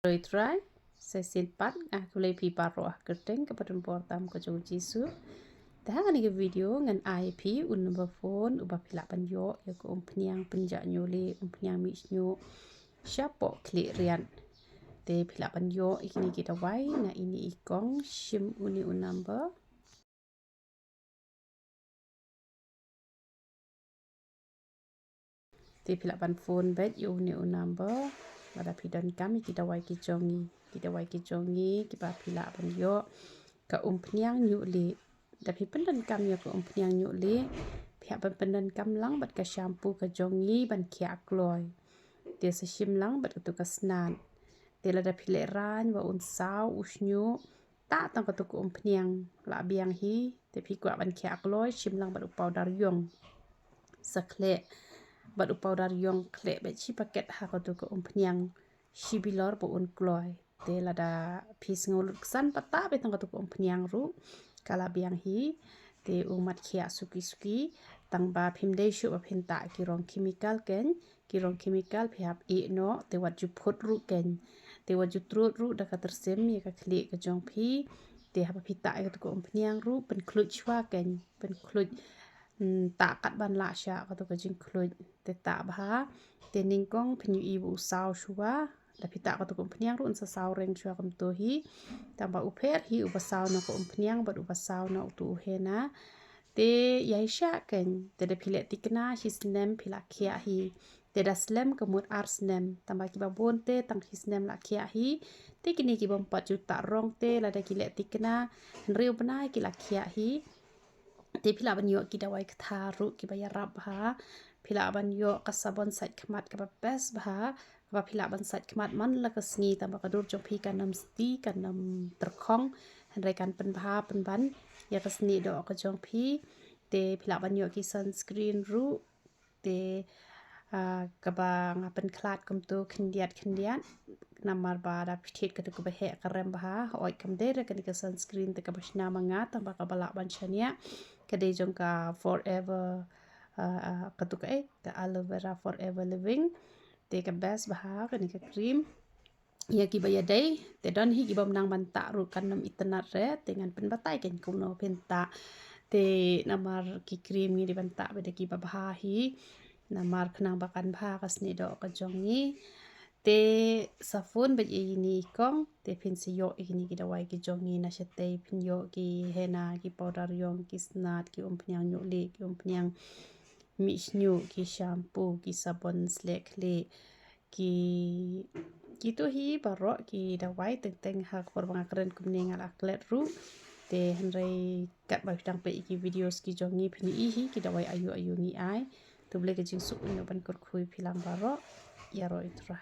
Rồi try saya simpan aku lay pi paro kerteng kepada portam ko jong jisu dah ni ke video ngan IP un number phone uba pila panyo ya ko umpniang penja nyole umpniang mi nyo siapo klik rian te pila panyo ikini kita wai na ini ikong sim uni un number te pila pan phone bet yu uni un number pada pidan kami kita wai ki jongi kita pila panyo ka umpniang nyole tapi pendan kami ko umpniang nyole pihak pendan kam lang bat ka shampoo ka jongi ban kia kloy dia sesim lang bat tu ka snan dia lada pile ran wa un sau usnyu ta tang ka tu ko umpniang la biang hi te pi kwa ban kia kloy sim lang bat powder yong sakle bat powder yong kle be chi paket ha ka tu ko umpniang shibilor bo un kloy te lada pis ngol san pata be tang ka tu ko umpniang ru kala biang hi te umat khia suki tang ba phimde shu ba phinta ki rong chemical phap e no te wat ju phot ru ken te wat ju trut ru da ka tersem ye ka kli ka jong phi te ha phita ka ko umpniang ru pen khluj chwa ken pen khluj ta kat ban la sha ka to ka jing khluj te ta ba te ning kong phnyu i bu saw shuwa da phita ka to ko umpniang ru sa saw reng chwa kam to hi tamba upher hi ubasaw na ko umpniang bat ubasaw na utu hena te yai sha ken te de phile tikna hisnem phila khia hi te da slem kemut arsnem tamba ki babon te tang hisnem la khia hi te kini ki bom 4 juta rong te la da kile tikna riu bna ki la khia hi te phila ban yo ki dawai kha ru ki bayarap ha phila ban yo ka sabon sait khmat ka bes bha wa phila ban sait khmat man la ka sngi ta ba ka dur jong phi kan nam sti kan nam terkhong rai kan pen bha pen ban ya ka sni do ka jong phi te phila ban yo ki sunscreen ru te ka ba ngapen khlat kum tu khindiat namar ba da phit ka tu ba he ka rem bha oi kam de ra ka ni ka sunscreen te ka bashna manga ta ba ka bala ban chania ka de jong ka forever ka tu ka aloe vera forever living te ka best bah ka ni ka cream ya ki ba ya dai te don hi ki bom nang ban ta ru kan nam itna re te ngan pen batai ken kum no pen ta te namar ki cream ni di ban ta be de ki ba bha hi namar khnang ba kan bha ka sni do ka jongi te safun be ni kong te phin si yo ni ki dawai ki jongi na shete phin yo ki hena ki powder yong ki snat ki umpnyang nyu le ki umpnyang mi snyu ki shampoo ki sabon slek le ki tu hi baro ki dawai teng ha kor bang kren kumning ala klet ru te henrei kat ba tang pe ki videos ki jongi phini hi ki dawai ayu ngi ai tu ble ke jing su no ban kor khui philang baro ya ro itra